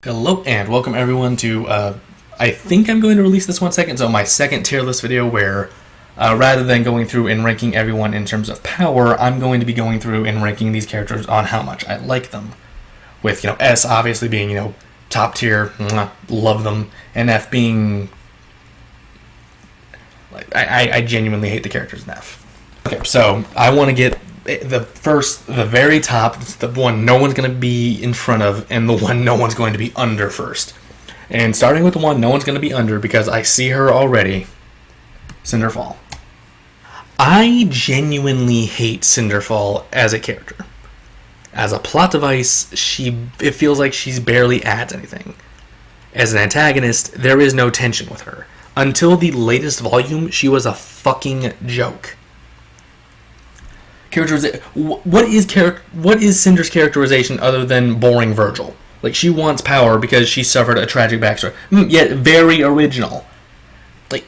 Hello and welcome everyone to, I think I'm going to release this one second, so my second tier list video where rather than going through and ranking everyone in terms of power, I'm going to be going through and ranking these characters on how much I like them. With, S obviously being, top tier, love them, and F being, like, I genuinely hate the characters in F. Okay, so I want to get the very top, it's the one no one's going to be in front of, and the one no one's going to be under first. And starting with the one no one's going to be under, because I see her already, Cinderfall. I genuinely hate Cinderfall as a character. As a plot device, it feels like she's barely adds anything. As an antagonist, there is no tension with her. Until the latest volume, she was a fucking joke. What is Cinder's characterization other than boring Virgil? Like, she wants power because she suffered a tragic backstory. Yet very original. Like,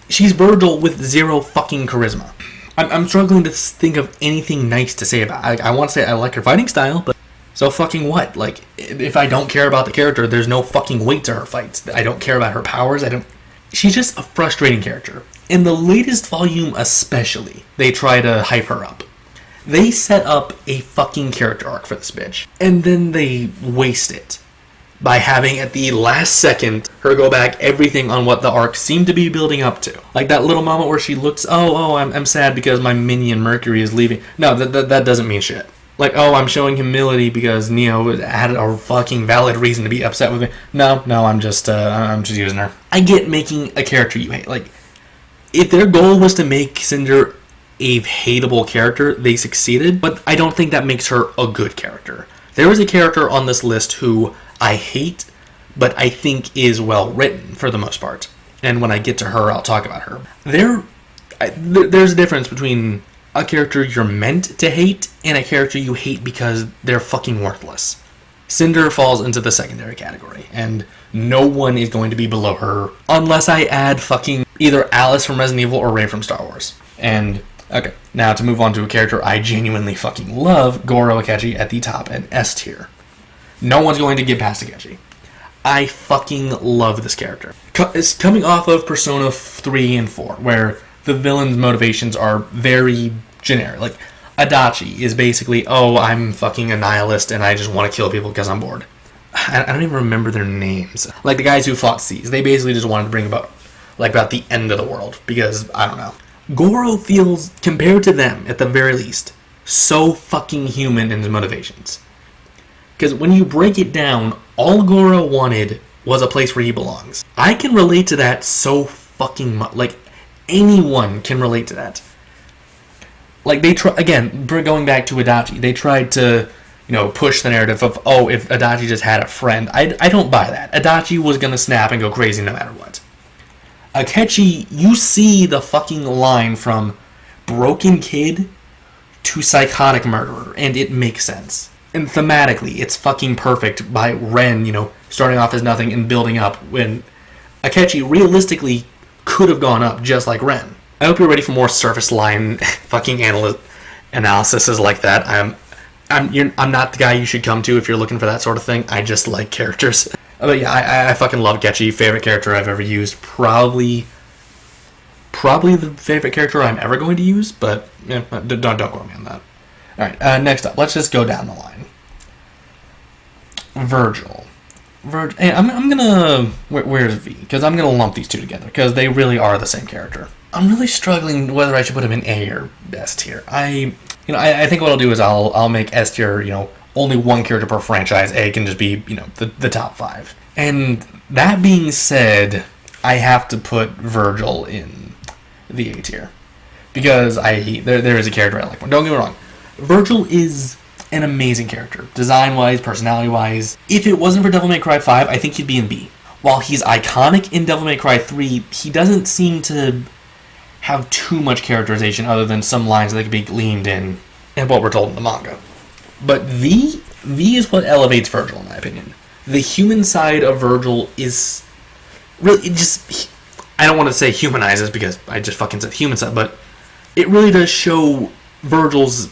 she's Virgil with zero fucking charisma. I'm struggling to think of anything nice to say about it. I want to say I like her fighting style, but so fucking what? Like, if I don't care about the character, there's no fucking weight to her fights. I don't care about her powers. She's just a frustrating character. In the latest volume especially, they try to hype her up. They set up a fucking character arc for this bitch, and then they waste it by having, at the last second, her go back everything on what the arc seemed to be building up to. Like that little moment where she looks, I'm sad because my minion Mercury is leaving. No, that doesn't mean shit. Like, I'm showing humility because Neo had a fucking valid reason to be upset with me. No, I'm just using her. I get making a character you hate. Like, if their goal was to make Cinder a hateable character, they succeeded, but I don't think that makes her a good character. There is a character on this list who I hate, but I think is well written for the most part. And when I get to her, I'll talk about her. There's a difference between a character you're meant to hate and a character you hate because they're fucking worthless. Cinder falls into the secondary category, and no one is going to be below her unless I add fucking either Alice from Resident Evil or Rey from Star Wars. And, okay, now to move on to a character I genuinely fucking love, Goro Akechi at the top and S tier. No one's going to get past Akechi. I fucking love this character. It's coming off of Persona 3 and 4, where the villain's motivations are very generic. Like, Itachi is basically, I'm fucking a nihilist and I just want to kill people because I'm bored. I don't even remember their names. Like, the guys who fought Seas, they basically just wanted to bring about the end of the world, because, I don't know. Goro feels, compared to them, at the very least, so fucking human in his motivations. Because when you break it down, all Goro wanted was a place where he belongs. I can relate to that so fucking much. Like, anyone can relate to that. Like, again, going back to Itachi, they tried to, push the narrative of, if Itachi just had a friend. I don't buy that. Itachi was gonna snap and go crazy no matter what. Akechi, you see the fucking line from broken kid to psychotic murderer, and it makes sense. And thematically, it's fucking perfect by Ren, starting off as nothing and building up, when Akechi realistically could have gone up just like Ren. I hope you're ready for more surface line fucking analysis like that. I'm not the guy you should come to if you're looking for that sort of thing. I just like characters. But yeah, I fucking love Akechi. Favorite character I've ever used. Probably the favorite character I'm ever going to use, but yeah, don't quote me on that. Alright, next up, let's just go down the line. Virgil. Hey, I'm gonna... Where's V? Because I'm gonna lump these two together, because they really are the same character. I'm really struggling whether I should put him in A or S tier. I think what I'll do is I'll make S tier, only one character per franchise. A can just be, the top 5. And that being said, I have to put Virgil in the A tier. Because there is a character I like. Don't get me wrong. Virgil is an amazing character. Design-wise, personality-wise. If it wasn't for Devil May Cry 5, I think he'd be in B. While he's iconic in Devil May Cry 3, he doesn't seem to have too much characterization other than some lines that could be gleaned in and what we're told in the manga. But V is what elevates Virgil, in my opinion. The human side of Virgil is really, I don't want to say humanizes because I just fucking said human side, but it really does show Virgil's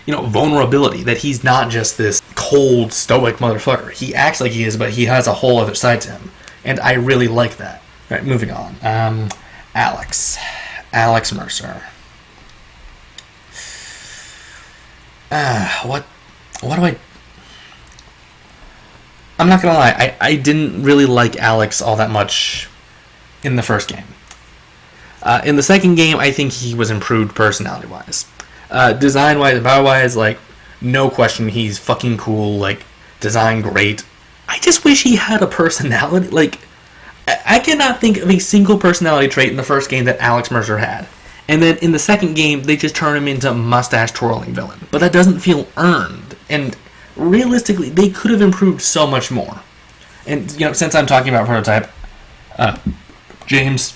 vulnerability, that he's not just this cold, stoic motherfucker. He acts like he is, but he has a whole other side to him. And I really like that. All right, moving on. Alex Mercer. What do I... I'm not gonna lie, I didn't really like Alex all that much in the first game. In the second game, I think he was improved personality-wise. Design-wise, power-wise, no question, he's fucking cool, design great. I just wish he had a personality, I cannot think of a single personality trait in the first game that Alex Mercer had. And then in the second game, they just turn him into a mustache-twirling villain. But that doesn't feel earned. And realistically, they could have improved so much more. And, since I'm talking about prototype, James,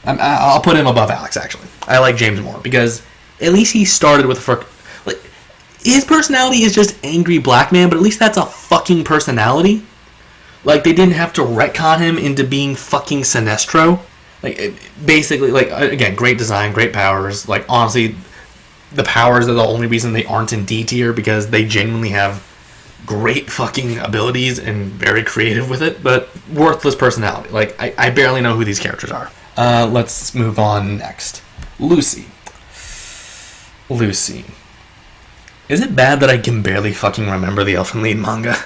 I'll put him above Alex, actually. I like James more, because at least he started with his personality is just angry black man, but at least that's a fucking personality. They didn't have to retcon him into being fucking Sinestro. Basically, again, great design, great powers. Honestly, the powers are the only reason they aren't in D tier, because they genuinely have great fucking abilities and very creative with it, but worthless personality. I barely know who these characters are. Let's move on next. Lucy. Is it bad that I can barely fucking remember the Elfen Lied manga?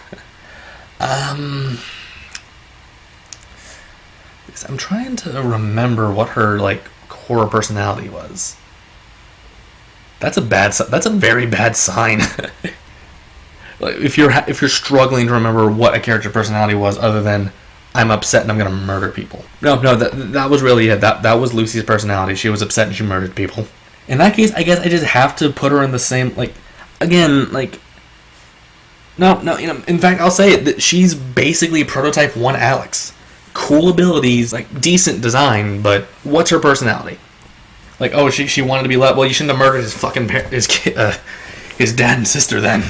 I'm trying to remember what her core personality was. That's a very bad sign. If you're struggling to remember what a character personality was, other than I'm upset and I'm gonna murder people. No, that was really it. That was Lucy's personality. She was upset and she murdered people. In that case, I guess I just have to put her in the same No, in fact, I'll say it, that she's basically prototype 1 Alex. Cool abilities, decent design, but what's her personality? She wanted to be let. Well, you shouldn't have murdered his fucking his dad and sister then.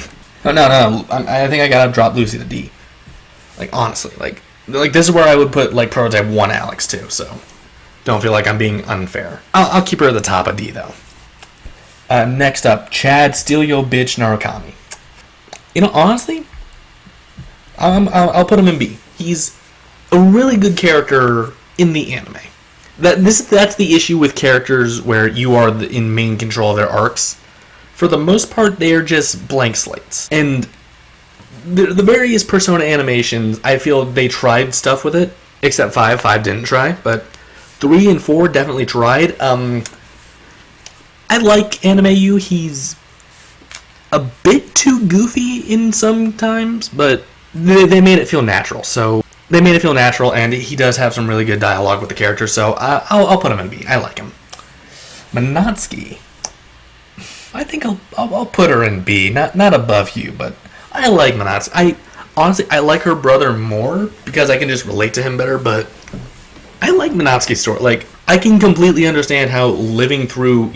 No. I think I gotta drop Lucy to D. Honestly, this is where I would put prototype 1 Alex too. So don't feel like I'm being unfair. I'll keep her at the top of D though. Next up, Chad, steal your bitch, Narakami. Honestly, I'll put him in B. He's a really good character in the anime. That's the issue with characters where you are in main control of their arcs. For the most part, they are just blank slates. And the various Persona animations, I feel they tried stuff with it, except 5. 5 didn't try, but 3 and 4 definitely tried. I like Anime U. He's a bit too goofy in some times, but they made it feel natural. So they made it feel natural, and he does have some really good dialogue with the character. So I'll put him in B. I like him. Minotsky. I think I'll put her in B. Not above you, but I like Minotsky. I like her brother more because I can just relate to him better. But I like Minotsky's story. I can completely understand how living through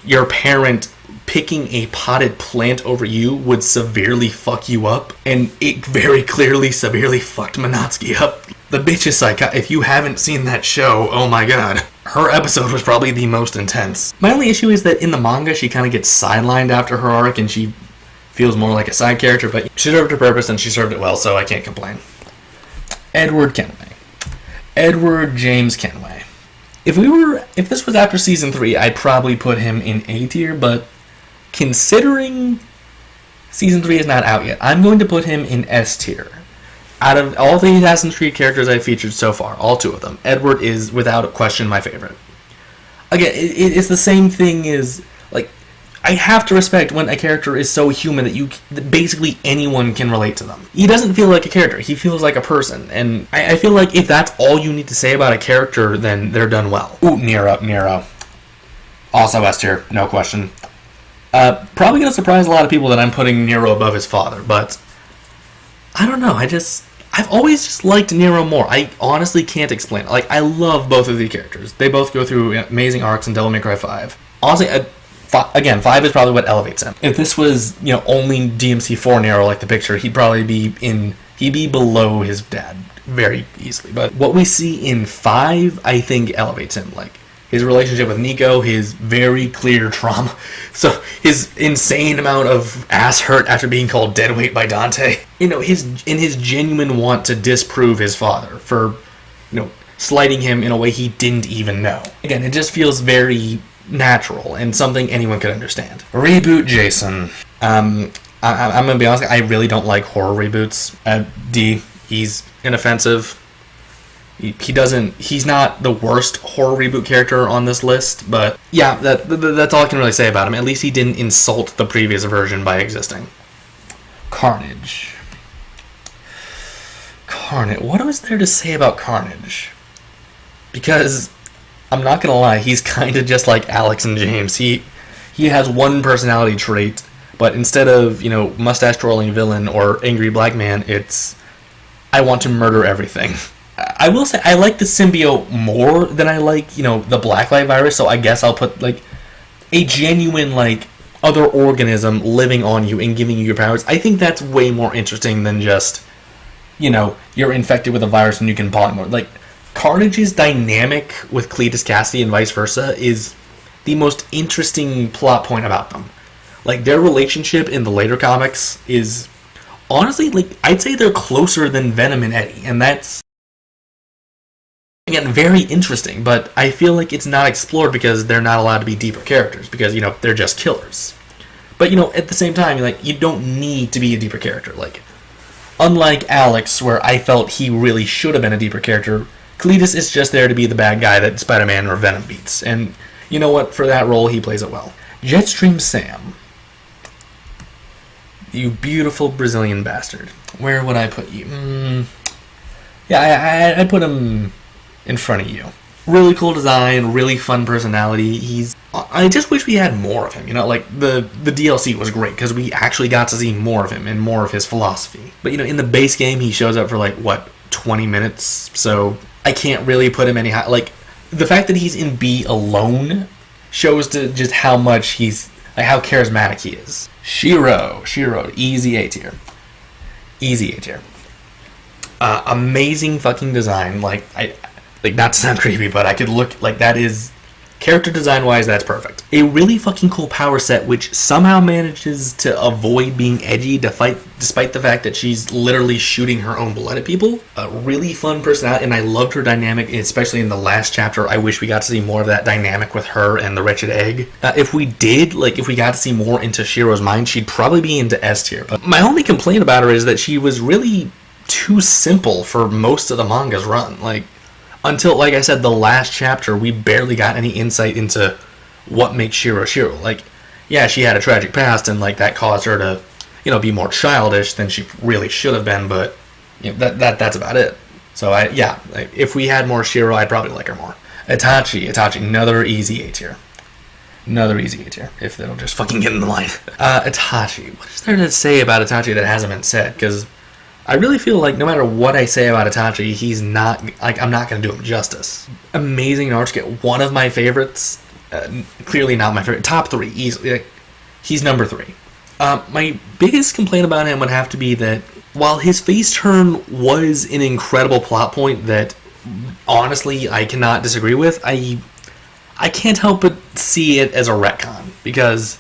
your parent picking a potted plant over you would severely fuck you up, and it very clearly severely fucked Minotsky up. The bitch is if you haven't seen that show, oh my god. Her episode was probably the most intense. My only issue is that in the manga, she kind of gets sidelined after her arc, and she feels more like a side character, but she served her purpose, and she served it well, so I can't complain. Edward James Kenway. If this was after Season 3, I'd probably put him in A tier, but considering Season 3 is not out yet, I'm going to put him in S tier. Out of all the Assassin's Creed characters I've featured so far, all 2 of them, Edward is without question my favorite. Again, it's the same thing as I have to respect when a character is so human that basically anyone can relate to them. He doesn't feel like a character, he feels like a person, and I feel like if that's all you need to say about a character, then they're done well. Ooh, Nero. Also S tier, no question. Probably going to surprise a lot of people that I'm putting Nero above his father, but I don't know, I've always just liked Nero more. I honestly can't explain it. I love both of these characters. They both go through amazing arcs in Devil May Cry 5. Honestly, again, 5 is probably what elevates him. If this was, only DMC4 Nero like the picture, he'd probably be below his dad very easily. But what we see in 5, I think elevates him. his relationship with Nico, his very clear trauma, so his insane amount of ass hurt after being called deadweight by Dante. His genuine want to disprove his father for, slighting him in a way he didn't even know. Again, it just feels very natural and something anyone could understand. Reboot Jason. I'm gonna be honest, I really don't like horror reboots. He's inoffensive. He's not the worst horror reboot character on this list, but yeah, that's all I can really say about him. At least he didn't insult the previous version by existing. Carnage. What was there to say about Carnage? Because, I'm not gonna lie, he's kind of just like Alex and James. He has one personality trait, but instead of, mustache-twirling villain or angry black man, it's, I want to murder everything. I will say, I like the symbiote more than I like, the Blacklight virus, so I guess I'll put, a genuine, other organism living on you and giving you your powers. I think that's way more interesting than just, you're infected with a virus and you can polymorph. Carnage's dynamic with Cletus Cassidy and vice versa is the most interesting plot point about them. Their relationship in the later comics is, honestly, I'd say they're closer than Venom and Eddie, and that's, again, very interesting, but I feel like it's not explored because they're not allowed to be deeper characters, because, they're just killers. But, at the same time, you don't need to be a deeper character. Unlike Alex, where I felt he really should have been a deeper character, Cletus is just there to be the bad guy that Spider-Man or Venom beats. And you know what? For that role, he plays it well. Jetstream Sam. You beautiful Brazilian bastard. Where would I put you? I'd put him in front of you. Really cool design, really fun personality. I just wish we had more of him. The DLC was great because we actually got to see more of him and more of his philosophy. But, in the base game, he shows up for 20 minutes, so I can't really put him any high. The fact that he's in B alone shows to just how much he's, how charismatic he is. Shiro, easy A tier. Amazing fucking design. Not to sound creepy, but I could look, that is, character design-wise, that's perfect. A really fucking cool power set, which somehow manages to avoid being edgy despite the fact that she's literally shooting her own blood at people. A really fun personality, and I loved her dynamic, especially in the last chapter. I wish we got to see more of that dynamic with her and the Wretched Egg. If we got to see more into Shiro's mind, she'd probably be into S tier. But my only complaint about her is that she was really too simple for most of the manga's run. Until, like I said, the last chapter, we barely got any insight into what makes Shiro Shiro. She had a tragic past, and that caused her to, be more childish than she really should have been. But that's about it. So if we had more Shiro, I'd probably like her more. Itachi, another easy A tier. If they'll just fucking get in the line. Itachi, what is there to say about Itachi that hasn't been said? Because I really feel like no matter what I say about Itachi, he's not, I'm not going to do him justice. Amazing art skit. One of my favorites. Clearly not my favorite. Top 3, easily. He's number 3. My biggest complaint about him would have to be that while his face turn was an incredible plot point that, honestly, I cannot disagree with, I can't help but see it as a retcon. Because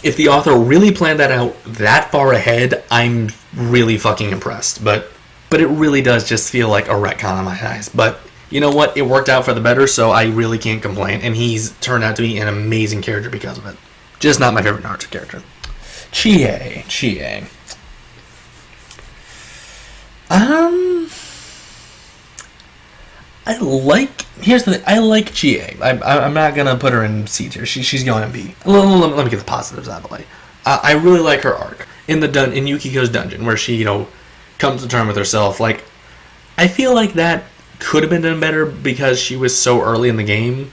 if the author really planned that out that far ahead, I'm really fucking impressed. But it really does just feel like a retcon in my eyes. But you know what? It worked out for the better, so I really can't complain. And he's turned out to be an amazing character because of it. Just not my favorite Naruto character. Chie. Here's the thing. I like Chie. I'm not gonna put her in C tier. She's going in B. Let me get the positives out of the way. I really like her arc in Yukiko's dungeon, where she comes to terms with herself. I feel like that could have been done better because she was so early in the game.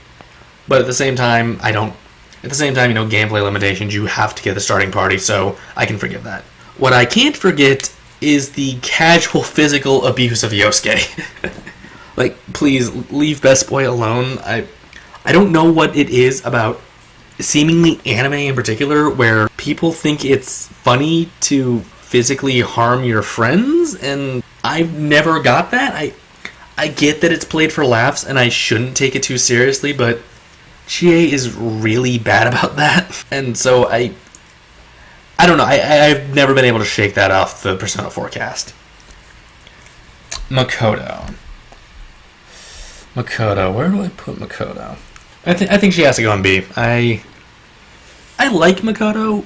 But at the same time, gameplay limitations. You have to get the starting party, so I can forgive that. What I can't forget is the casual physical abuse of Yosuke. Please leave Best Boy alone. I don't know what it is about seemingly anime in particular where people think it's funny to physically harm your friends, and I've never got that. I get that it's played for laughs and I shouldn't take it too seriously, but GA is really bad about that. And so I don't know. I've never been able to shake that off the Persona 4 cast. Makoto. Where do I put Makoto? I think she has to go in B. I like Makoto.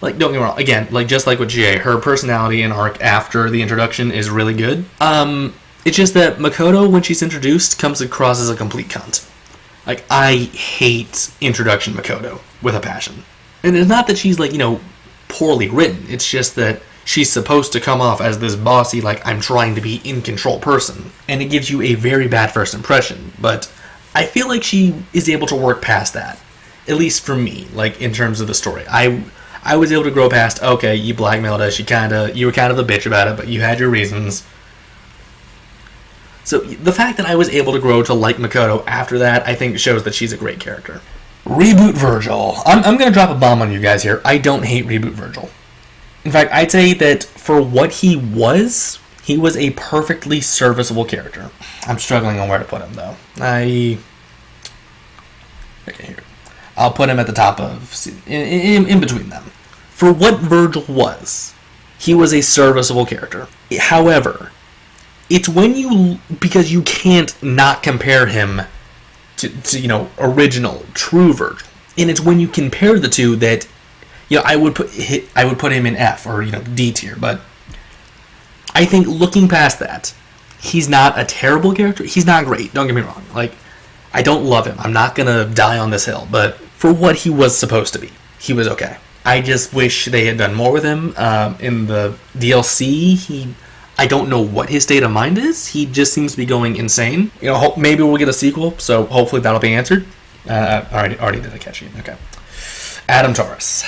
Don't get me wrong. Again, just like with GA, her personality and arc after the introduction is really good. It's just that Makoto, when she's introduced, comes across as a complete cunt. I hate introduction Makoto with a passion. And it's not that she's, poorly written. It's just that she's supposed to come off as this bossy, I'm trying to be in control person. And it gives you a very bad first impression. But I feel like she is able to work past that. At least for me, in terms of the story. I was able to grow past, okay, you blackmailed us, you were kind of a bitch about it, but you had your reasons. So the fact that I was able to grow to like Makoto after that, I think shows that she's a great character. Reboot Virgil. I'm going to drop a bomb on you guys here. I don't hate Reboot Virgil. In fact, I'd say that for what he was a perfectly serviceable character. I'm struggling on where to put him, though. Okay, here. I'll put him at the top of... in between them. For what Virgil was, he was a serviceable character. However, it's because you can't not compare him to original, true Virgil. And it's when you compare the two that, I would put him in F or, D tier. But I think looking past that, he's not a terrible character. He's not great. Don't get me wrong. I don't love him. I'm not going to die on this hill. But for what he was supposed to be, he was okay. I just wish they had done more with him. In the DLC, I don't know what his state of mind is. He just seems to be going insane. Maybe we'll get a sequel, so hopefully that'll be answered. Already did I catch you? Okay. Adam Taurus.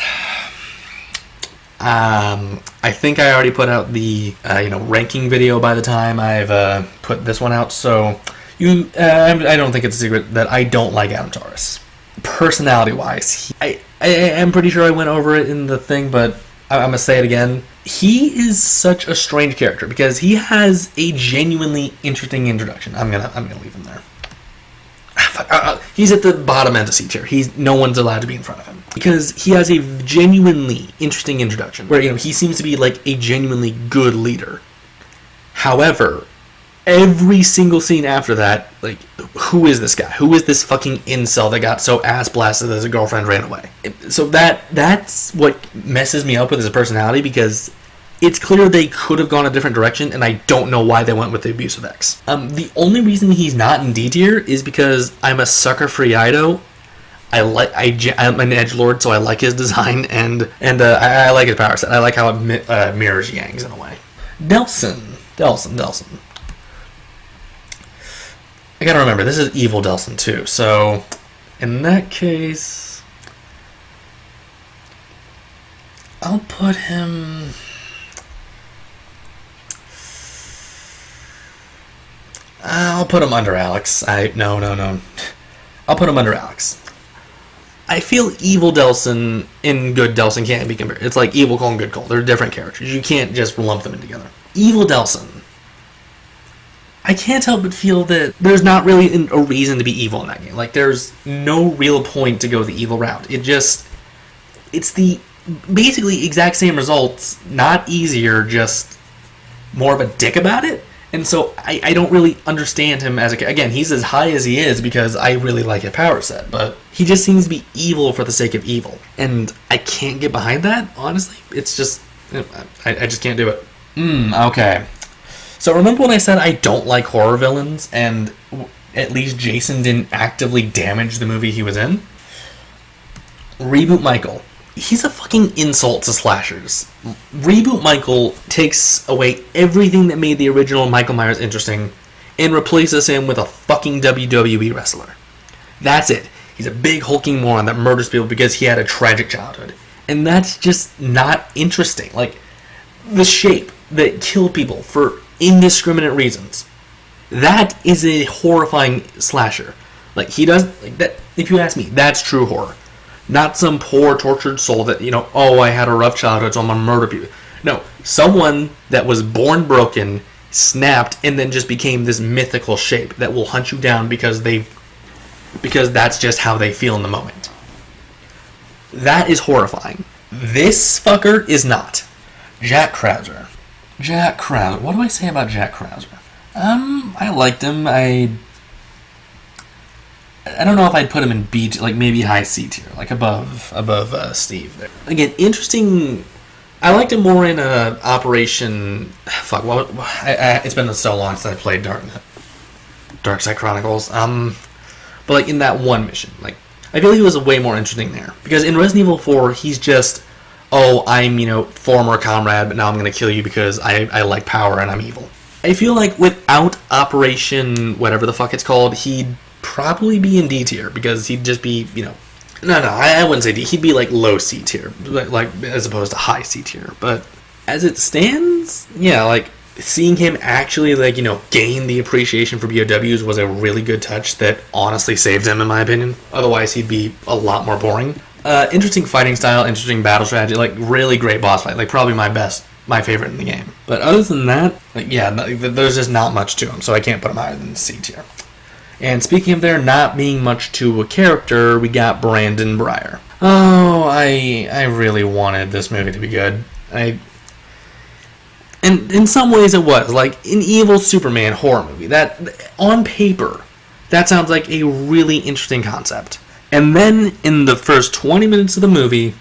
I think I already put out the ranking video by the time I've put this one out, so I don't think it's a secret that I don't like Adam Taurus. Personality-wise, I'm pretty sure I went over it in the thing, but I'm going to say it again. He is such a strange character because he has a genuinely interesting introduction. I'm gonna leave him there. He's at the bottom end of C tier. No one's allowed to be in front of him because he has a genuinely interesting introduction where he seems to be a genuinely good leader. However, every single scene after that, who is this guy? Who is this fucking incel that got so ass blasted that his girlfriend ran away? So that's what messes me up with his personality because it's clear they could have gone a different direction, and I don't know why they went with the abusive ex. The only reason he's not in D tier is because I'm a sucker for Iaido. I'm an edgelord, so I like his design, and I like his power set. I like how it mirrors Yang's in a way. Delson. I gotta remember, this is Evil Delson too, so in that case, I'll put him... I'll put him under Alex. No. I'll put him under Alex. I feel Evil Delson and Good Delson can't be compared. It's like Evil Cole and Good Cole. They're different characters. You can't just lump them in together. Evil Delson. I can't help but feel that there's not really a reason to be evil in that game. There's no real point to go the evil route. It's the basically exact same results, not easier, just more of a dick about it. And so I don't really understand him as again, he's as high as he is because I really like his power set, but he just seems to be evil for the sake of evil. And I can't get behind that, honestly. It's just, I just can't do it. Okay. So remember when I said I don't like horror villains, and at least Jason didn't actively damage the movie he was in? Reboot Michael. He's a fucking insult to slashers. Reboot Michael takes away everything that made the original Michael Myers interesting and replaces him with a fucking WWE wrestler. That's it. He's a big hulking moron that murders people because he had a tragic childhood. And that's just not interesting. The shape that killed people for indiscriminate reasons. That is a horrifying slasher. He does that. If you ask me, that's true horror. Not some poor tortured soul that I had a rough childhood, so I'm gonna murder people. No, someone that was born broken, snapped, and then just became this mythical shape that will hunt you down because they because that's just how they feel in the moment. That is horrifying. This fucker is not. Jack Krauser. What do I say about Jack Krauser? I liked him. I don't know if I'd put him in B, like maybe high C tier, like above Steve. There. Again, interesting. I liked him more in Operation. Fuck. Well, it's been so long since I played Dark Side Chronicles. But like in that one mission, like I feel like he was way more interesting there because in Resident Evil 4, he's just, oh, I'm former comrade, but now I'm gonna kill you because I like power and I'm evil. I feel like without Operation whatever the fuck it's called, he'd probably be in D tier because he'd just be, I wouldn't say D. He'd be like low C tier, like as opposed to high C tier. But as it stands, yeah, like seeing him actually gain the appreciation for BOWs was a really good touch that honestly saved him in my opinion. Otherwise, he'd be a lot more boring. Interesting fighting style, interesting battle strategy, like really great boss fight, like probably my favorite in the game. But other than that, there's just not much to him, so I can't put him higher than C tier. And speaking of there not being much to a character, we got Brandon Breyer. Oh, I really wanted this movie to be good. And in some ways it was. Like, an evil Superman horror movie. That, on paper, that sounds like a really interesting concept. And then, in the first 20 minutes of the movie,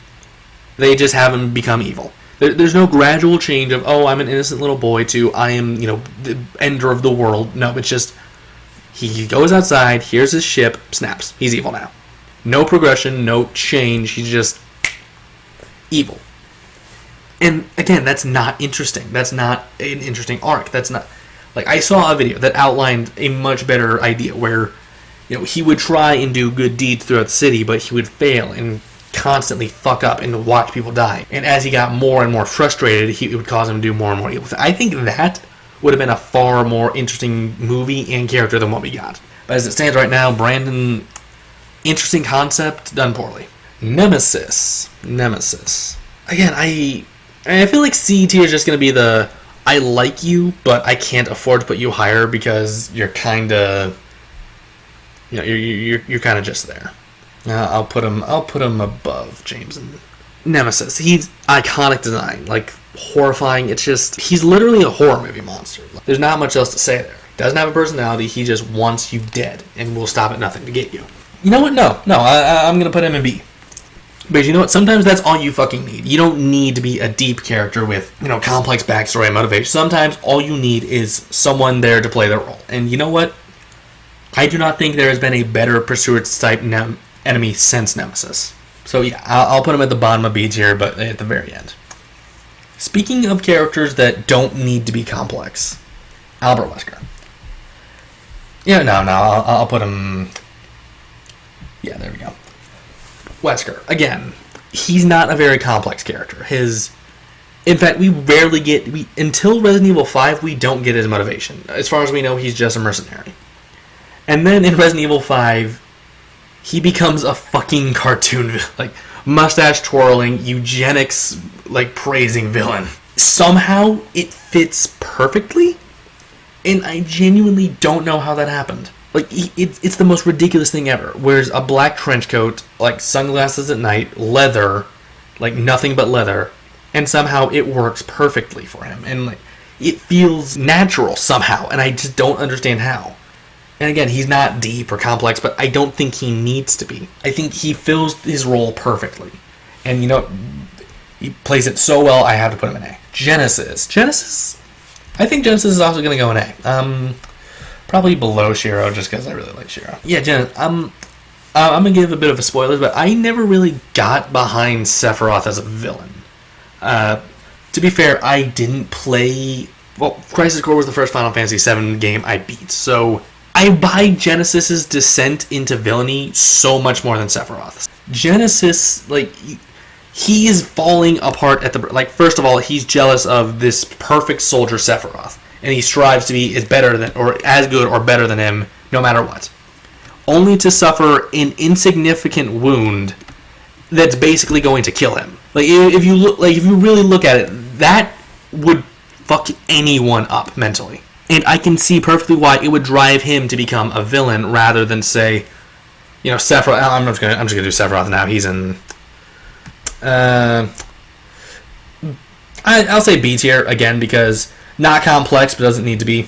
they just have him become evil. There's no gradual change of, oh, I'm an innocent little boy, to, I am, the ender of the world. No, it's just, he goes outside, here's his ship, snaps. He's evil now. No progression, no change, he's just evil. And, again, that's not interesting. That's not an interesting arc. That's not, like, I saw a video that outlined a much better idea where, he would try and do good deeds throughout the city, but he would fail and constantly fuck up and watch people die. And as he got more and more frustrated, it would cause him to do more and more evil things. I think that would have been a far more interesting movie and character than what we got. But as it stands right now, Brandon, interesting concept, done poorly. Nemesis. Again, I feel like C tier is just going to be the, I like you, but I can't afford to put you higher because you're kind of, you're kind of just there. I'll put him above James and Nemesis. He's iconic design, like horrifying. It's just, he's literally a horror movie monster. There's not much else to say there. Doesn't have a personality. He just wants you dead and will stop at nothing to get you. You know what? No. I'm gonna put him in B. Because you know what? Sometimes that's all you fucking need. You don't need to be a deep character with, complex backstory and motivation. Sometimes all you need is someone there to play their role. And you know what? I do not think there has been a better Pursuits type enemy since Nemesis. So yeah, I'll put him at the bottom of B tier, but at the very end. Speaking of characters that don't need to be complex, Albert Wesker. Yeah, no, I'll put him... Yeah, there we go. Wesker, again, he's not a very complex character. In fact, we rarely get... Until Resident Evil 5, we don't get his motivation. As far as we know, he's just a mercenary. And then in Resident Evil 5, he becomes a fucking cartoon, mustache twirling, eugenics, praising villain. Somehow, it fits perfectly, and I genuinely don't know how that happened. It's the most ridiculous thing ever. Wears a black trench coat, sunglasses at night, leather, nothing but leather, and somehow it works perfectly for him. And, it feels natural somehow, and I just don't understand how. And again, he's not deep or complex, but I don't think he needs to be. I think he fills his role perfectly. And, he plays it so well, I have to put him in A. Genesis, I think Genesis is also going to go in A. Probably below Shiro, just because I really like Shiro. Yeah, Genesis, I'm going to give a bit of a spoiler, but I never really got behind Sephiroth as a villain. To be fair, I didn't play... Well, Crisis Core was the first Final Fantasy VII game I beat, so I buy Genesis's descent into villainy so much more than Sephiroth's. Genesis, he is falling apart at the... first of all, he's jealous of this perfect soldier Sephiroth, and he strives to be as good or better than him, no matter what. Only to suffer an insignificant wound that's basically going to kill him. If you really look at it, that would fuck anyone up mentally. And I can see perfectly why it would drive him to become a villain rather than, say, Sephiroth. I'm just gonna do Sephiroth now. He's in. I'll say B tier again because not complex, but doesn't need to be.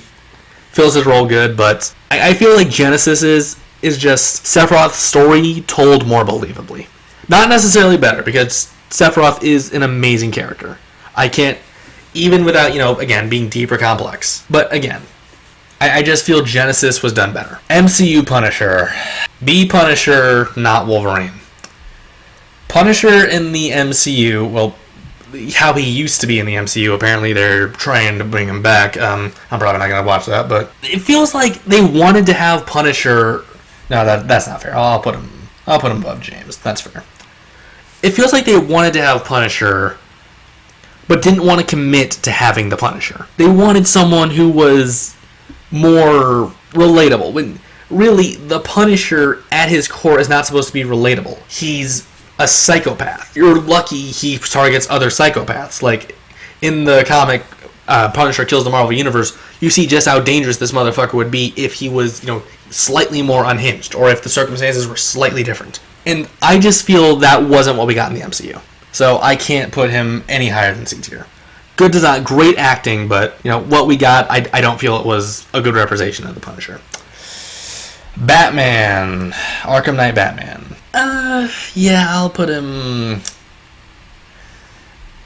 Fills his role good, but I feel like Genesis is just Sephiroth's story told more believably. Not necessarily better, because Sephiroth is an amazing character. I can't, even without, again, being deep or complex. But again, I just feel Genesis was done better. MCU Punisher. B Punisher, not Wolverine. Punisher in the MCU, well, how he used to be in the MCU, apparently they're trying to bring him back. I'm probably not going to watch that, but it feels like they wanted to have Punisher. No, that's not fair. I'll put him above James. That's fair. It feels like they wanted to have Punisher, but didn't want to commit to having the Punisher. They wanted someone who was more relatable. When really, the Punisher at his core is not supposed to be relatable. He's a psychopath. You're lucky he targets other psychopaths. Like, in the comic, Punisher Kills the Marvel Universe, you see just how dangerous this motherfucker would be if he was, slightly more unhinged, or if the circumstances were slightly different. And I just feel that wasn't what we got in the MCU. So I can't put him any higher than C tier. Good design, great acting, but, what we got, I don't feel it was a good representation of the Punisher. Batman. Arkham Knight Batman. Yeah, I'll put him...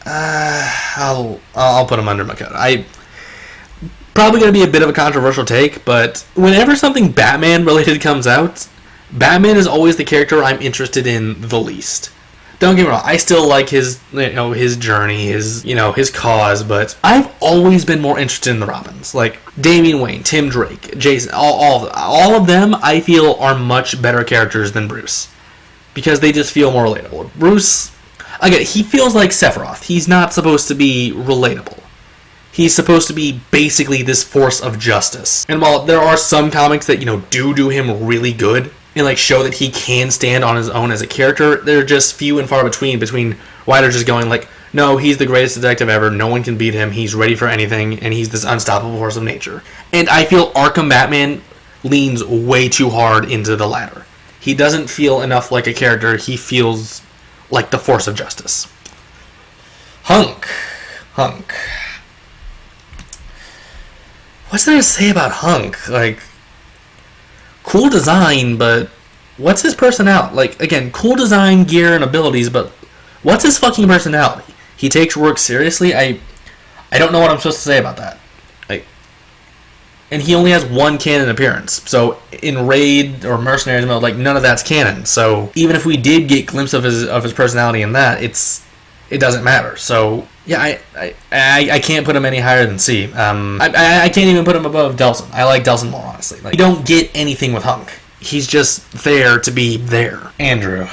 I'll put him under Makoto. Probably going to be a bit of a controversial take, but whenever something Batman-related comes out, Batman is always the character I'm interested in the least. Don't get me wrong, I still like his, his journey, his cause, but I've always been more interested in the Robins. Like, Damian Wayne, Tim Drake, Jason, all of them, I feel, are much better characters than Bruce. Because they just feel more relatable. Bruce, again, he feels like Sephiroth. He's not supposed to be relatable. He's supposed to be basically this force of justice. And while there are some comics that, do him really good, and show that he can stand on his own as a character, they're just few and far between writers just going no, he's the greatest detective ever, no one can beat him, he's ready for anything, and he's this unstoppable force of nature. And I feel Arkham Batman leans way too hard into the latter. He doesn't feel enough like a character, he feels like the force of justice. Hunk. What's there to say about Hunk? Cool design, but what's his personality? Again, cool design, gear, and abilities, but what's his fucking personality? He takes work seriously? I don't know what I'm supposed to say about that. And he only has one canon appearance. So in Raid or Mercenaries mode, none of that's canon. So even if we did get a glimpse of his personality in that, it doesn't matter. So yeah, I can't put him any higher than C. I can't even put him above Delson. I like Delson more, honestly. You don't get anything with Hunk. He's just there to be there. Andrew.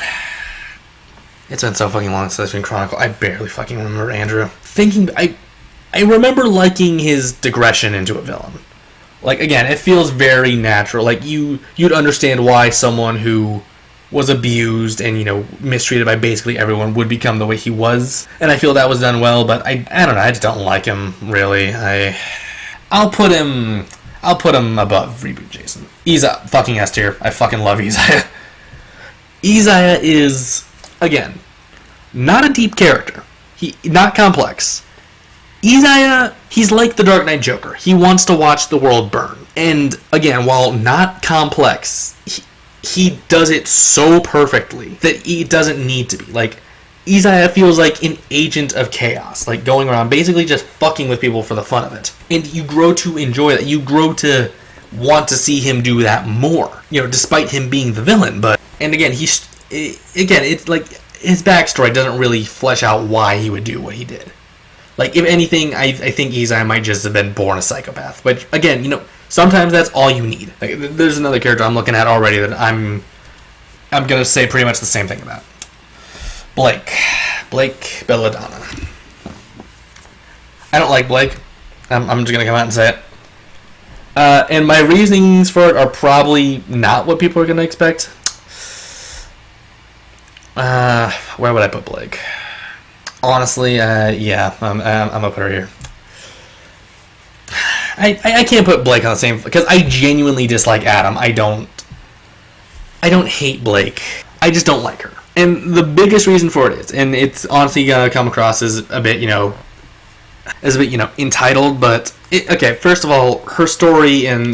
It's been so fucking long since I've been Chronicle. I barely fucking remember Andrew. I remember liking his digression into a villain. Again, it feels very natural. You'd understand why someone who was abused and, mistreated by basically everyone would become the way he was. And I feel that was done well, but I don't know, I just don't like him, really. I'll put him above Reboot Jason. He's a fucking S tier. I fucking love Isaiah. Isaiah is, again, not a deep character. Not complex. Isaiah, he's like the Dark Knight Joker. He wants to watch the world burn. And, again, while not complex, he does it so perfectly that he doesn't need to be. Isaiah feels like an agent of chaos, going around basically just fucking with people for the fun of it. And you grow to enjoy that. You grow to want to see him do that more, despite him being the villain. And again, it's his backstory doesn't really flesh out why he would do what he did. If anything, I think Isaiah might just have been born a psychopath. But again, sometimes that's all you need. There's another character I'm looking at already that I'm gonna say pretty much the same thing about. Blake Belladonna. I don't like Blake. I'm just gonna come out and say it. And my reasonings for it are probably not what people are gonna expect. Where would I put Blake? Honestly, yeah, I'm gonna put her here. I can't put Blake on the same, because I genuinely dislike Adam. I I don't hate Blake. I just don't like her. And the biggest reason for it is, and it's honestly gonna come across as a bit, entitled, but okay, first of all, her story in,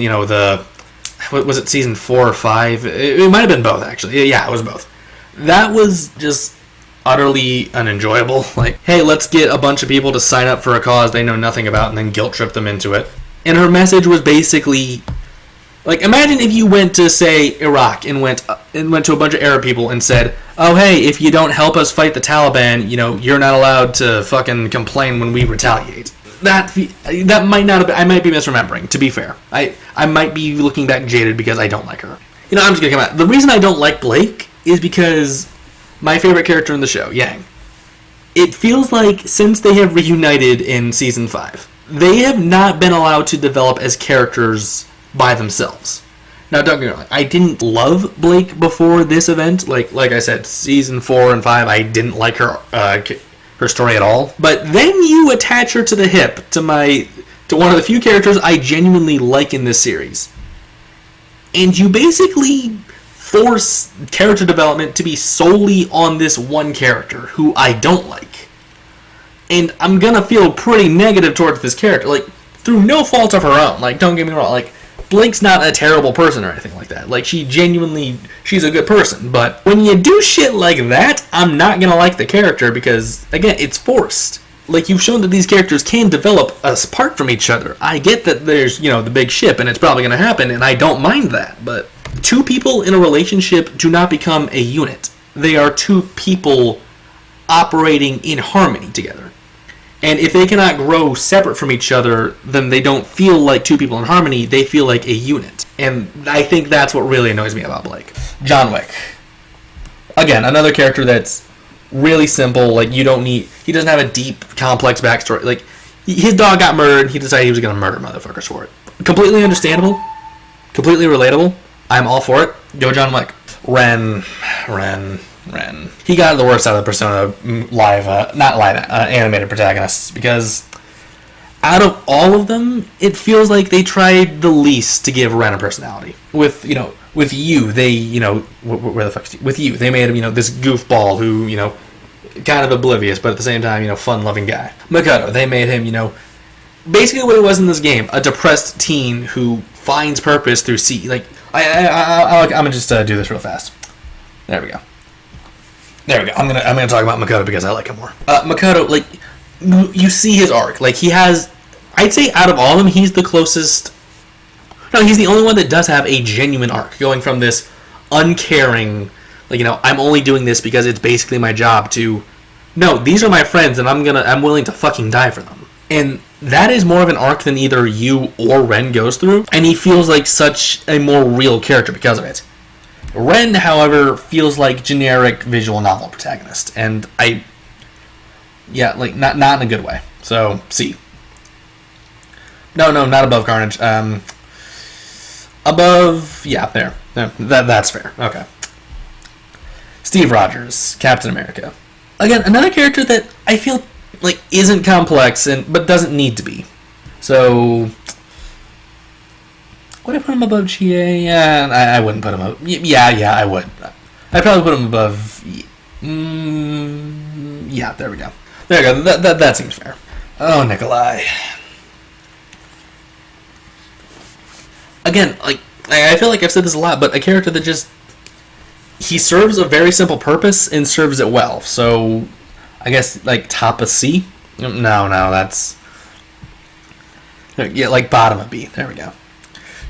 what was it, season 4 or 5? It might have been both, actually. Yeah, it was both. That was just utterly unenjoyable. Like, hey, let's get a bunch of people to sign up for a cause they know nothing about and then guilt trip them into it. And her message was basically, like, imagine if you went to, say, Iraq and went to a bunch of Arab people and said, oh, hey, if you don't help us fight the Taliban, you're not allowed to fucking complain when we retaliate. That might not have been, I might be misremembering, to be fair. I might be looking back jaded because I don't like her. I'm just going to come out. The reason I don't like Blake is because my favorite character in the show, Yang, it feels like since they have reunited in Season 5, they have not been allowed to develop as characters by themselves. Now, don't get me wrong, I didn't love Blake before this event. Like I said, Season 4 and 5, I didn't like her story at all. But then you attach her to the hip to one of the few characters I genuinely like in this series. And you basically force character development to be solely on this one character who I don't like. And I'm gonna feel pretty negative towards this character, like, through no fault of her own. Like, don't get me wrong, like, Blake's not a terrible person or anything like that. Like, she's a good person. But when you do shit like that, I'm not gonna like the character because, again, it's forced. Like, you've shown that these characters can develop apart from each other. I get that there's, the big ship, and it's probably gonna happen, and I don't mind that. But two people in a relationship do not become a unit. They are two people operating in harmony together. And if they cannot grow separate from each other, then they don't feel like two people in harmony, they feel like a unit. And I think that's what really annoys me about Blake. John Wick. Again, another character that's really simple, like, he doesn't have a deep, complex backstory. Like, his dog got murdered, he decided he was going to murder motherfuckers for it. Completely understandable, completely relatable, I'm all for it. Go John Wick. Ren. He got the worst out of the Persona animated protagonists, because out of all of them, it feels like they tried the least to give Ren a personality. With you, they, where the fuck is he? With you, they made him, this goofball who, kind of oblivious, but at the same time, fun-loving guy. Makoto, they made him, basically what he was in this game, a depressed teen who finds purpose through Like, I'm gonna just do this real fast. There we go. I'm gonna talk about Makoto because I like him more. Makoto, like, you see his arc. Like, he has, I'd say out of all of them, he's the closest. No, he's the only one that does have a genuine arc, going from this uncaring, like, I'm only doing this because it's basically my job, to, no, these are my friends and I'm willing to fucking die for them. And that is more of an arc than either you or Ren goes through, and he feels like such a more real character because of it. Ren, however, feels like generic visual novel protagonist, and not in a good way. So, C. No, not above Carnage. Above, yeah, there. That's fair. Okay. Steve Rogers, Captain America. Again, another character that I feel like isn't complex but doesn't need to be. So, would I put him above Chie? Yeah, I wouldn't put him up. Yeah, I would. I'd probably put him above. Yeah, there we go. There we go. That seems fair. Oh, Nikolai. Again, like, I feel like I've said this a lot, but a character that just, he serves a very simple purpose and serves it well. So, I guess, like, top of C? No, that's, yeah, like bottom of B. There we go.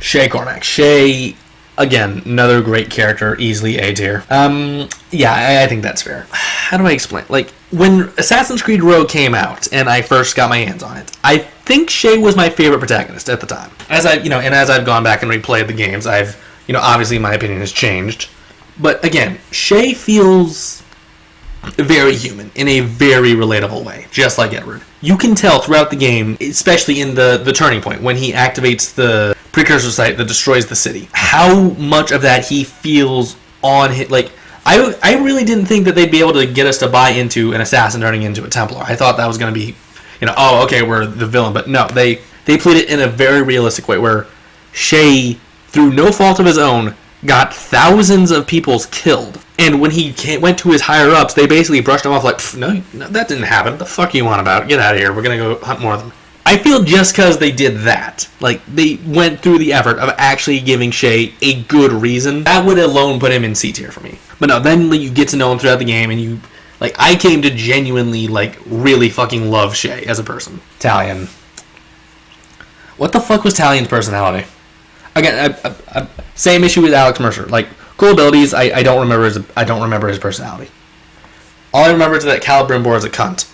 Shay Cormack. Shay, again, another great character, easily A tier. Yeah, I think that's fair. How do I explain? Like, when Assassin's Creed Rogue came out and I first got my hands on it, I think Shay was my favorite protagonist at the time. As I've gone back and replayed the games, I've, obviously my opinion has changed. But again, Shay feels very human in a very relatable way, just like Edward. You can tell throughout the game, especially in the turning point, when he activates the precursor site that destroys the city, how much of that he feels on his, like, I really didn't think that they'd be able to get us to buy into an assassin turning into a Templar. I thought that was going to be, oh, okay, we're the villain. But no, they played it in a very realistic way where Shay, through no fault of his own, got thousands of people killed. And when he went to his higher-ups, they basically brushed him off like, no, that didn't happen. The fuck you want about? Get out of here. We're going to go hunt more of them. I feel just because they did that, like, they went through the effort of actually giving Shay a good reason, that would alone put him in C tier for me. But no, then you get to know him throughout the game, and you, like, I came to genuinely, like, really fucking love Shay as a person. Talion. What the fuck was Talion's personality? Again, same issue with Alex Mercer. Like, cool abilities, I don't remember his personality. All I remember is that Cal Brimbor is a cunt.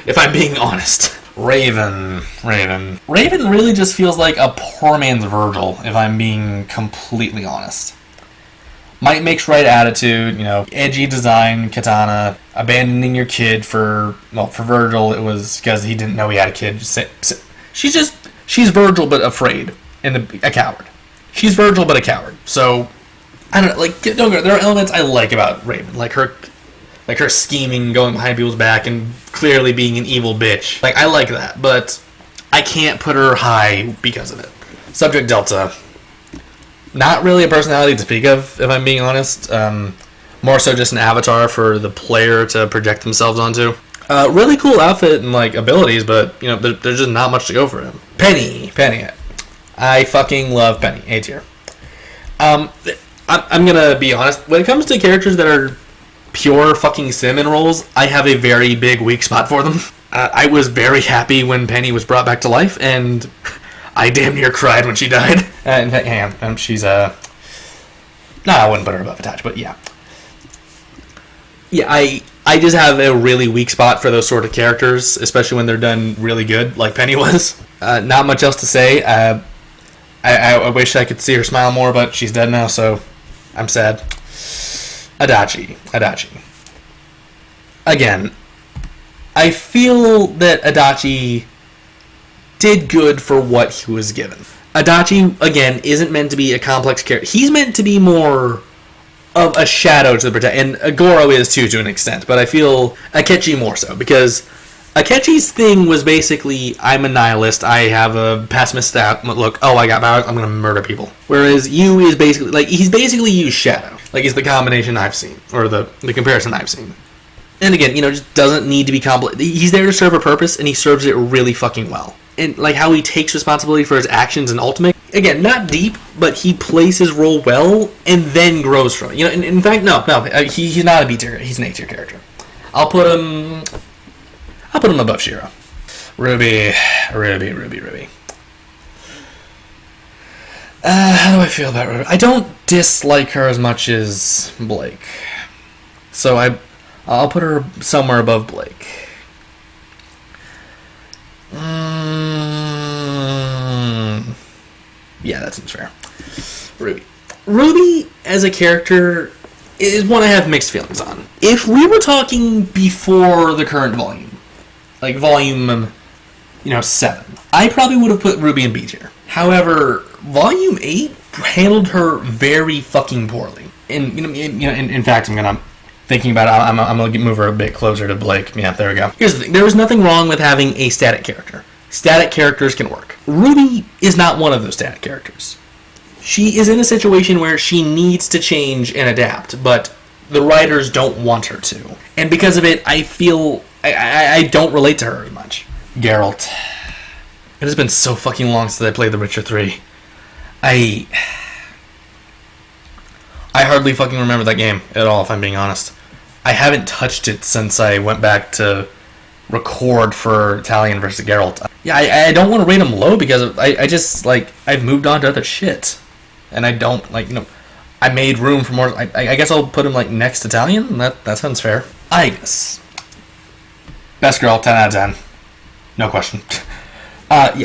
If I'm being honest. Raven really just feels like a poor man's Virgil, if I'm being completely honest. Might makes right attitude, edgy design, katana, abandoning your kid for Virgil, it was because he didn't know he had a kid. She's Virgil but afraid, and a coward. She's Virgil but a coward. So, I don't know, like, there are elements I like about Raven, like her scheming, going behind people's back, and clearly being an evil bitch. Like, I like that, but I can't put her high because of it. Subject Delta. Not really a personality to speak of, if I'm being honest. More so just an avatar for the player to project themselves onto. Really cool outfit and, like, abilities, but, there's just not much to go for him. Penny. I fucking love Penny. A tier. I'm gonna be honest. When it comes to characters that are pure fucking cinnamon rolls, I have a very big weak spot for them. I was very happy when Penny was brought back to life, and I damn near cried when she died. In fact, hang on, she's I wouldn't put her above Itachi, but yeah. Yeah, I just have a really weak spot for those sort of characters, especially when they're done really good, like Penny was. Not much else to say. I wish I could see her smile more, but she's dead now, so I'm sad. Itachi. Again, I feel that Itachi did good for what he was given. Itachi, again, isn't meant to be a complex character. He's meant to be more of a shadow to the protagonist, and Goro is too, to an extent, but I feel Akechi more so, because Akechi's thing was basically, I'm a nihilist, I have a pessimistic outlook, I got powers, I'm gonna murder people. Whereas Yu is basically, like, he's basically Yu's shadow. Like, is the combination I've seen, or the comparison I've seen. And again, just doesn't need to be complex. He's there to serve a purpose, and he serves it really fucking well. And, like, how he takes responsibility for his actions in Ultimate, again, not deep, but he plays his role well, and then grows from it. In fact, no, he's not a B tier, he's an A tier character. I'll put him above Shiro. Ruby. How do I feel about Ruby? I don't dislike her as much as Blake. So I'll put her somewhere above Blake. Yeah, that seems fair. Ruby as a character is one I have mixed feelings on. If we were talking before the current volume, like volume 7, I probably would have put Ruby in B tier. However, volume 8 handled her very fucking poorly. And in fact, thinking about it, I'm gonna move her a bit closer to Blake. Yeah, there we go. Here's the thing: there was nothing wrong with having a static character. Static characters can work. Ruby is not one of those static characters. She is in a situation where she needs to change and adapt, but the writers don't want her to. And because of it, I feel I don't relate to her as much. Geralt. It has been so fucking long since I played The Witcher 3. I hardly fucking remember that game at all, if I'm being honest. I haven't touched it since I went back to record for Talion versus Geralt. Yeah, I don't want to rate him low because I just, I've moved on to other shit. And I don't, I made room for more. I guess I'll put him, next to Talion. That sounds fair. I guess. Best girl, 10 out of 10. No question. I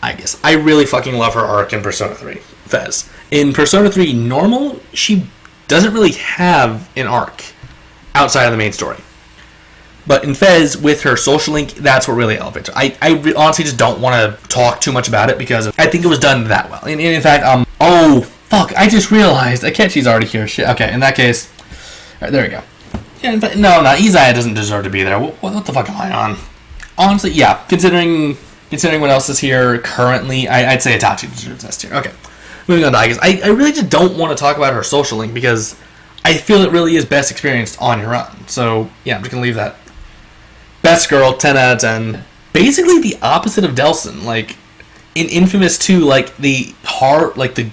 guess. I really fucking love her arc in Persona 3, Fez. In Persona 3 Normal, she doesn't really have an arc outside of the main story. But in Fez, with her social link, that's what really elevates her. I honestly just don't want to talk too much about it because I think it was done that well. And in fact, oh, fuck, I just realized Akechi's already here. Shit. Okay, in that case, all right, there we go. Yeah, in fact, no, Izaya doesn't deserve to be there. What the fuck am I on? Honestly, yeah, considering what else is here currently, I'd say Itachi deserves S tier. Okay. moving on to Icus. I really just don't want to talk about her social link because I feel it really is best experienced on your own. So, yeah, I'm just going to leave that. Best girl, 10 out of 10. Basically the opposite of Delson. Like, in Infamous 2, like, the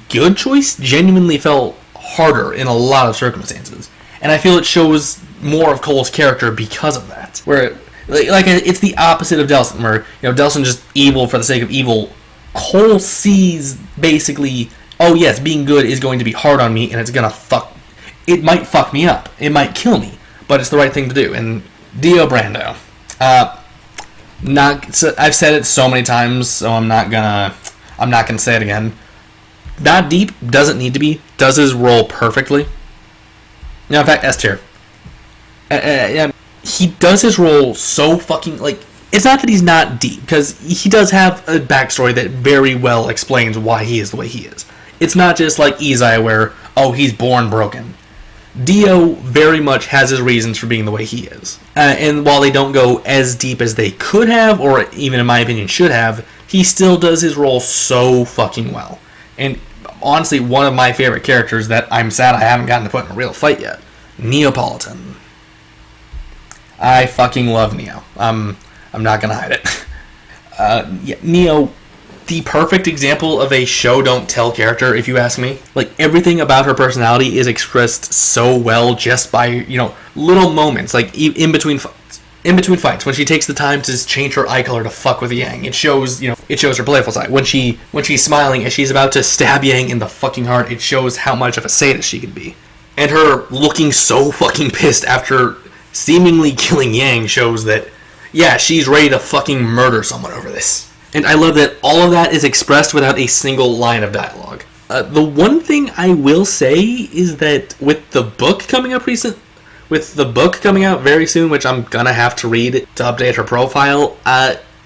good choice genuinely felt harder in a lot of circumstances. And I feel it shows more of Cole's character because of that. Where, it's the opposite of Delson, where, Delson's just evil for the sake of evil. Cole sees, basically, oh yes, being good is going to be hard on me, and it's gonna it might fuck me up. It might kill me, but it's the right thing to do. And Dio Brando. I've said it so many times, so I'm not gonna say it again. Not deep, doesn't need to be, does his role perfectly. In fact, S tier. He does his role so fucking, it's not that he's not deep, because he does have a backstory that very well explains why he is the way he is. It's not just like Izai where, oh, he's born broken. Dio very much has his reasons for being the way he is. And while they don't go as deep as they could have, or even in my opinion should have, he still does his role so fucking well. And honestly, one of my favorite characters that I'm sad I haven't gotten to put in a real fight yet. Neapolitan. I fucking love Neo. I'm not gonna hide it. Neo, the perfect example of a show don't tell character, if you ask me. Like, everything about her personality is expressed so well just by, little moments, like in between fights, when she takes the time to change her eye color to fuck with Yang, it shows her playful side. When she's smiling and she's about to stab Yang in the fucking heart, it shows how much of a sadist she can be. And her looking so fucking pissed after seemingly killing Yang shows that, yeah, she's ready to fucking murder someone over this. And I love that all of that is expressed without a single line of dialogue. The one thing I will say is that with the book coming out very soon, which I'm gonna have to read to update her profile,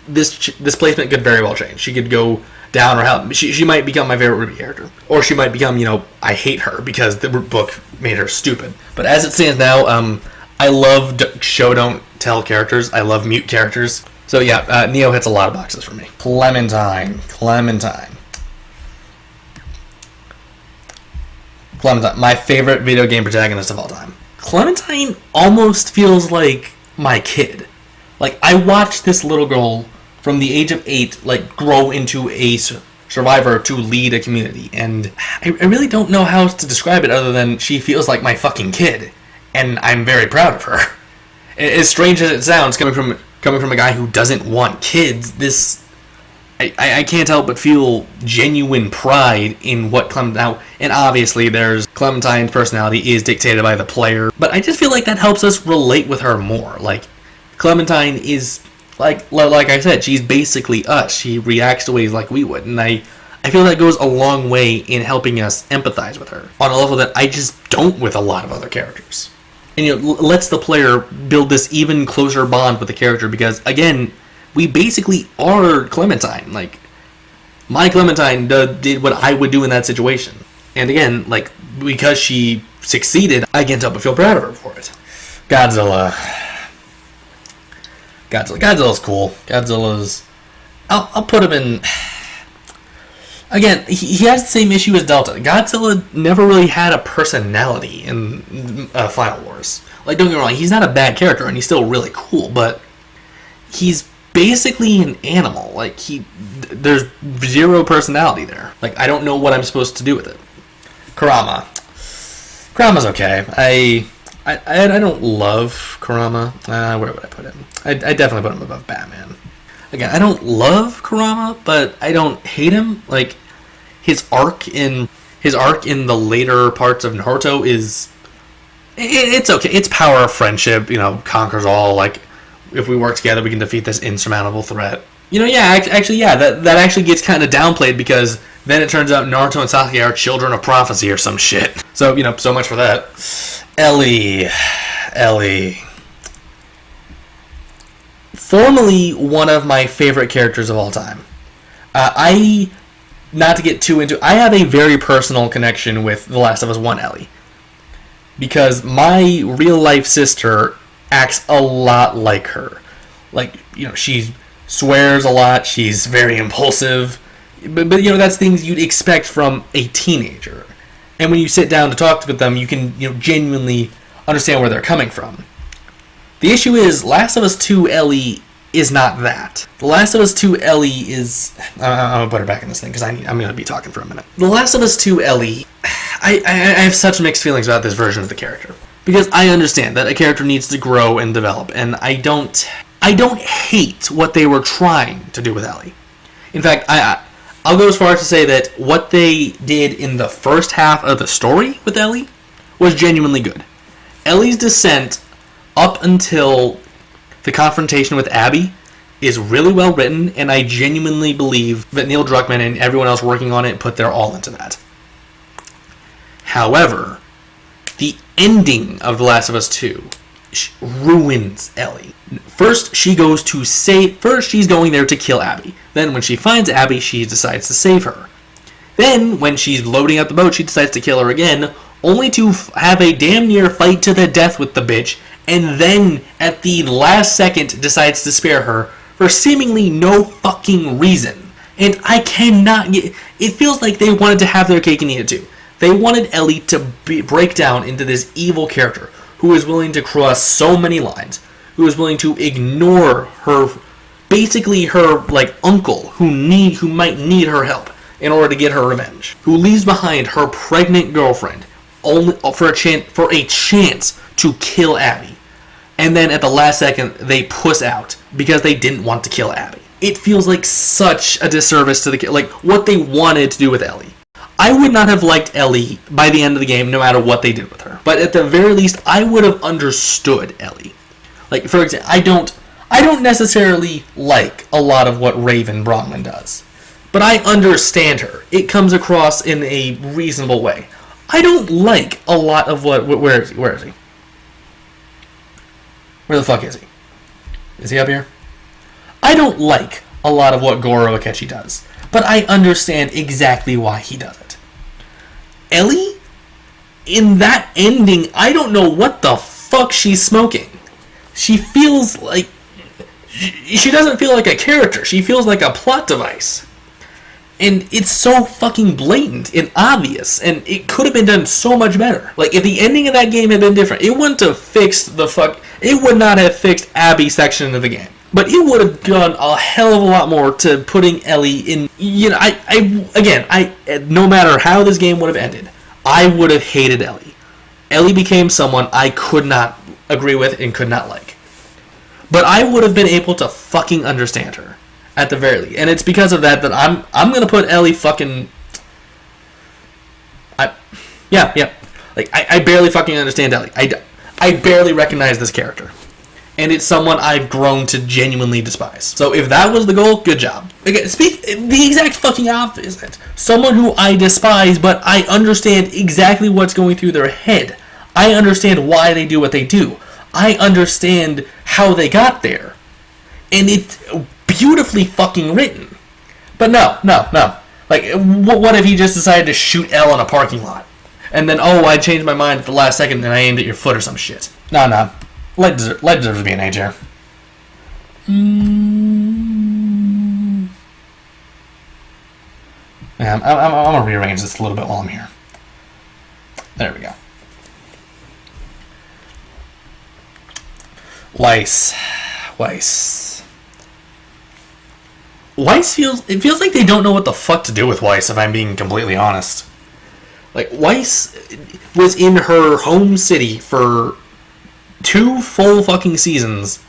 this placement could very well change. She could go down or help. She might become my favorite Ruby character, or she might become, I hate her because the book made her stupid. But as it stands now, I love show don't tell characters. I love mute characters. So yeah, Neo hits a lot of boxes for me. Clementine, my favorite video game protagonist of all time. Clementine almost feels like my kid. Like, I watched this little girl from the age of 8, grow into a survivor to lead a community. And I really don't know how to describe it other than she feels like my fucking kid. And I'm very proud of her. As strange as it sounds, coming from a guy who doesn't want kids, I can't help but feel genuine pride in what Clementine... And obviously, Clementine's personality is dictated by the player, but I just feel like that helps us relate with her more. Like, Clementine is, like I said, she's basically us. She reacts to ways like we would, and I feel that goes a long way in helping us empathize with her, on a level that I just don't with a lot of other characters. And, lets the player build this even closer bond with the character because, again, we basically are Clementine. Like, my Clementine did what I would do in that situation. And again, because she succeeded, I can't help but feel proud of her for it. Godzilla's cool. I'll put him in... Again, he has the same issue as Delta. Godzilla never really had a personality in Final Wars. Don't get me wrong, he's not a bad character, and he's still really cool, but he's basically an animal. There's zero personality there. I don't know what I'm supposed to do with it. Kurama's okay. I don't love Kurama. Where would I put him? I definitely put him above Batman. Again, I don't love Kurama, but I don't hate him. His arc in the later parts of Naruto is... It's okay. It's power of friendship, conquers all. If we work together, we can defeat this insurmountable threat. That actually gets kind of downplayed because then it turns out Naruto and Sasuke are children of prophecy or some shit. So, so much for that. Ellie. Formerly one of my favorite characters of all time. Not to get too into... I have a very personal connection with The Last of Us 1 Ellie. Because my real-life sister acts a lot like her. She swears a lot, she's very impulsive. But that's things you'd expect from a teenager. And when you sit down to talk with them, you can genuinely understand where they're coming from. The issue is, Last of Us 2 Ellie is not that. The Last of Us 2 Ellie is... I'm going to put her back in this thing, because I'm going to be talking for a minute. The Last of Us 2 Ellie... I have such mixed feelings about this version of the character. Because I understand that a character needs to grow and develop, and I don't hate what they were trying to do with Ellie. In fact, I'll go as far as to say that what they did in the first half of the story with Ellie was genuinely good. Ellie's descent up until the confrontation with Abby is really well written, and I genuinely believe that Neil Druckmann and everyone else working on it put their all into that. However, the ending of The Last of Us 2 ruins Ellie. First, she's going there to kill Abby. Then, when she finds Abby, she decides to save her. Then, when she's loading up the boat, she decides to kill her again, only to have a damn near fight to the death with the bitch, and then, at the last second, decides to spare her for seemingly no fucking reason. And I cannot get... It feels like they wanted to have their cake and eat it too. They wanted Ellie to break down into this evil character who is willing to cross so many lines, who is willing to ignore her, basically her uncle who might need her help in order to get her revenge, who leaves behind her pregnant girlfriend only for a chance to kill Abby, and then at the last second they puss out because they didn't want to kill Abby. It feels like such a disservice to the kid, what they wanted to do with Ellie. I would not have liked Ellie by the end of the game, no matter what they did with her. But at the very least, I would have understood Ellie. For example, I don't necessarily like a lot of what Raven Bronwyn does, but I understand her. It comes across in a reasonable way. I don't like a lot of what... Where is he? Where the fuck is he? Is he up here? I don't like a lot of what Goro Akechi does, but I understand exactly why he does it. Ellie, in that ending, I don't know what the fuck she's smoking. She feels like... She doesn't feel like a character. She feels like a plot device. And it's so fucking blatant and obvious, and it could have been done so much better. If the ending of that game had been different, it wouldn't have fixed it would not have fixed Abby's section of the game. But it would have done a hell of a lot more to putting Ellie in... no matter how this game would have ended, I would have hated Ellie. Ellie became someone I could not agree with and could not like. But I would have been able to fucking understand her, at the very least. And it's because of that I'm going to put Ellie fucking... I barely fucking understand Ellie. I barely recognize this character. And it's someone I've grown to genuinely despise. So if that was the goal, good job. Again, the exact fucking opposite. Someone who I despise, but I understand exactly what's going through their head. I understand why they do what they do. I understand how they got there. And it's beautifully fucking written. But no. What if he just decided to shoot Elle in a parking lot? And then, I changed my mind at the last second and I aimed at your foot or some shit. No. Light deserves to be an A tier. Yeah, I'm going to rearrange this a little bit while I'm here. There we go. Weiss feels like they don't know what the fuck to do with Weiss, if I'm being completely honest. Weiss was in her home city for 2 full fucking seasons,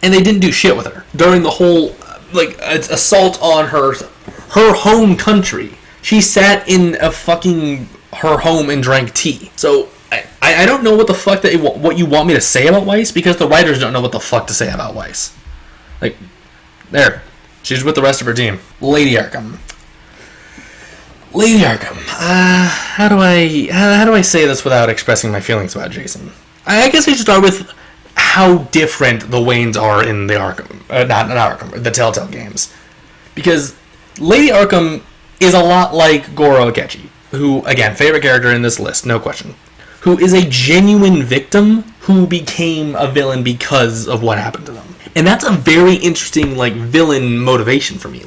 and they didn't do shit with her during the whole assault on her home country. She sat in her home and drank tea. So I don't know what the fuck what you want me to say about Weiss, because the writers don't know what the fuck to say about Weiss. There, she's with the rest of her team. Lady Arkham. How do I say this without expressing my feelings about Jason? I guess I should start with how different the Waynes are in the the Telltale games. Because Lady Arkham is a lot like Goro Akechi, who, again, favorite character in this list, no question, who is a genuine victim who became a villain because of what happened to them. And that's a very interesting, villain motivation for me.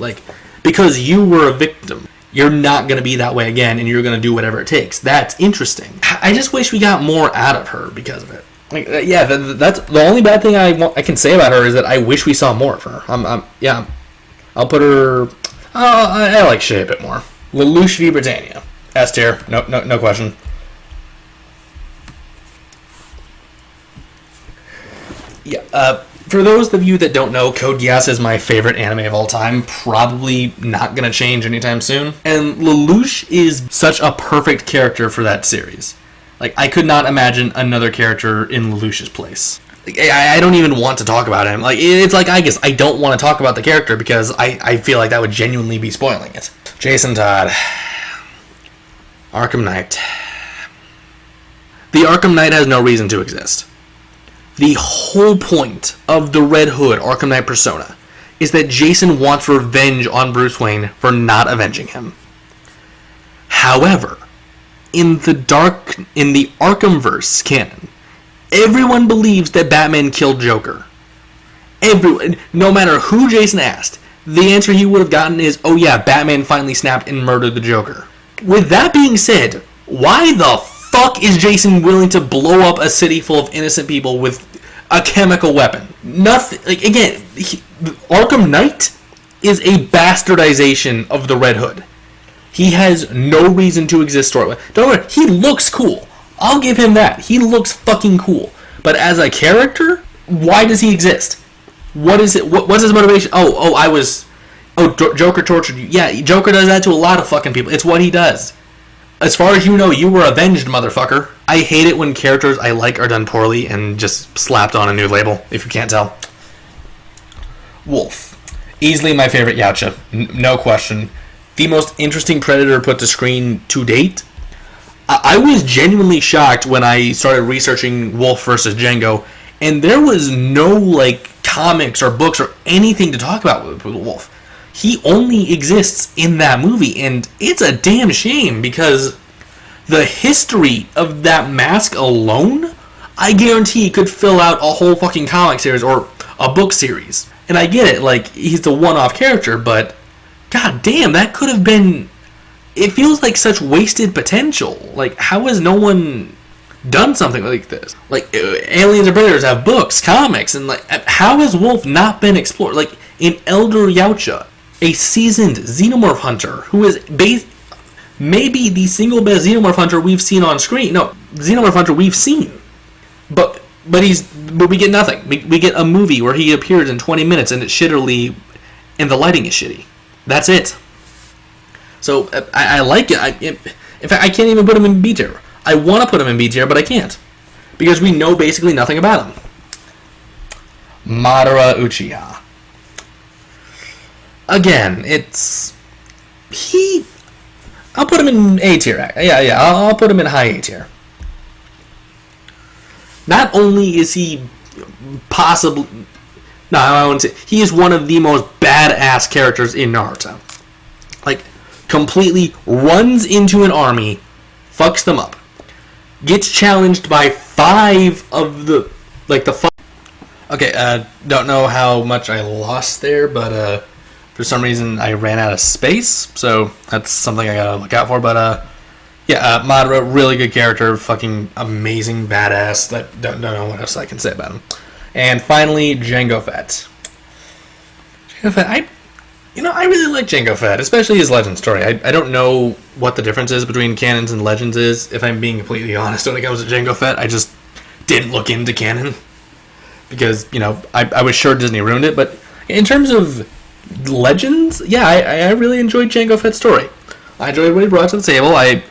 because you were a victim. You're not going to be that way again, and you're going to do whatever it takes. That's interesting. I just wish we got more out of her because of it. Like, yeah, that's the only bad thing I can say about her is that I wish we saw more of her. I'll put her. I like Shay a bit more. Lelouch v. Britannia. S tier. No question. Yeah. For those of you that don't know, Code Geass is my favorite anime of all time. Probably not going to change anytime soon. And Lelouch is such a perfect character for that series. Like, I could not imagine another character in Lelouch's place. Like, I don't even want to talk about him. Like, it's like, I guess I don't want to talk about the character because I feel like that would genuinely be spoiling it. Jason Todd. Arkham Knight. The Arkham Knight has no reason to exist. The whole point of the Red Hood Arkham Knight persona is that Jason wants revenge on Bruce Wayne for not avenging him. However, in the Arkhamverse canon, everyone believes that Batman killed Joker. Everyone, no matter who Jason asked, the answer he would have gotten is, oh yeah, Batman finally snapped and murdered the Joker. With that being said, why the fuck is Jason willing to blow up a city full of innocent people with a chemical weapon? Nothing. Like, again, Arkham Knight is a bastardization of the Red Hood. He has no reason to exist story. Don't worry, he looks cool. I'll give him that. He looks fucking cool. But as a character, why does he exist? What is it? What's his motivation? Joker tortured you. Yeah, Joker does that to a lot of fucking people. It's what he does. As far as you know, you were avenged, motherfucker. I hate it when characters I like are done poorly and just slapped on a new label, if you can't tell. Wolf. Easily my favorite Yautja. No question. The most interesting Predator put to screen to date. I was genuinely shocked when I started researching Wolf versus Django, and there was no, like, comics or books or anything to talk about with Wolf. He only exists in that movie, and it's a damn shame because the history of that mask alone, I guarantee could fill out a whole fucking comic series or a book series. And I get it, like, he's the one-off character, but god damn, that could have been... It feels like such wasted potential. Like, how has no one done something like this? Like, Aliens and Predators have books, comics, and, like, how has Wolf not been explored? Like, in Elder Yautja, a seasoned xenomorph hunter who is maybe the single best xenomorph hunter we've seen on screen. No, xenomorph hunter we've seen. But we get nothing. We get a movie where he appears in 20 minutes and it's shittily, and the lighting is shitty. That's it. So I like it. In fact, I can't even put him in B tier. I want to put him in B tier, but I can't because we know basically nothing about him. Modera Uchiha. Again, I'll put him in A tier. Yeah, I'll put him in high A tier. Not only is he possibly... No, I wouldn't say... He is one of the most badass characters in Naruto. Like, completely runs into an army, fucks them up, gets challenged by 5 of the... Okay, don't know how much I lost there, but for some reason I ran out of space, so that's something I gotta look out for, but Modera, really good character, fucking amazing badass. Don't know what else I can say about him. And finally, Jango Fett. I really like Jango Fett, especially his legend story. I don't know what the difference is between canons and legends is, if I'm being completely honest when it comes to Jango Fett. I just didn't look into canon because, I was sure Disney ruined it, but in terms of legends, yeah, I really enjoyed Jango Fett's story. I enjoyed what he brought to the table. I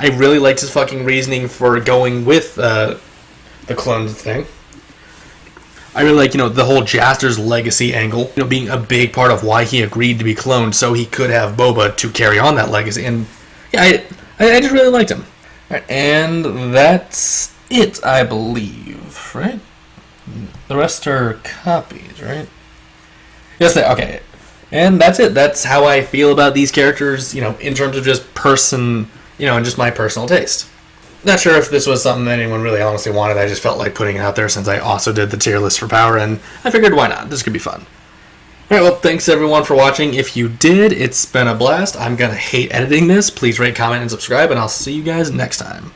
really liked his fucking reasoning for going with the clone thing. I really like, the whole Jaster's legacy angle, being a big part of why he agreed to be cloned so he could have Boba to carry on that legacy. And yeah, I just really liked him. All right, and that's it, I believe, right? The rest are copies, right? Yes, okay. And that's it. That's how I feel about these characters, in terms of just and just my personal taste. Not sure if this was something that anyone really honestly wanted. I just felt like putting it out there since I also did the tier list for Power, and I figured why not? This could be fun. Alright, well, thanks everyone for watching. If you did, it's been a blast. I'm going to hate editing this. Please rate, comment, and subscribe, and I'll see you guys next time.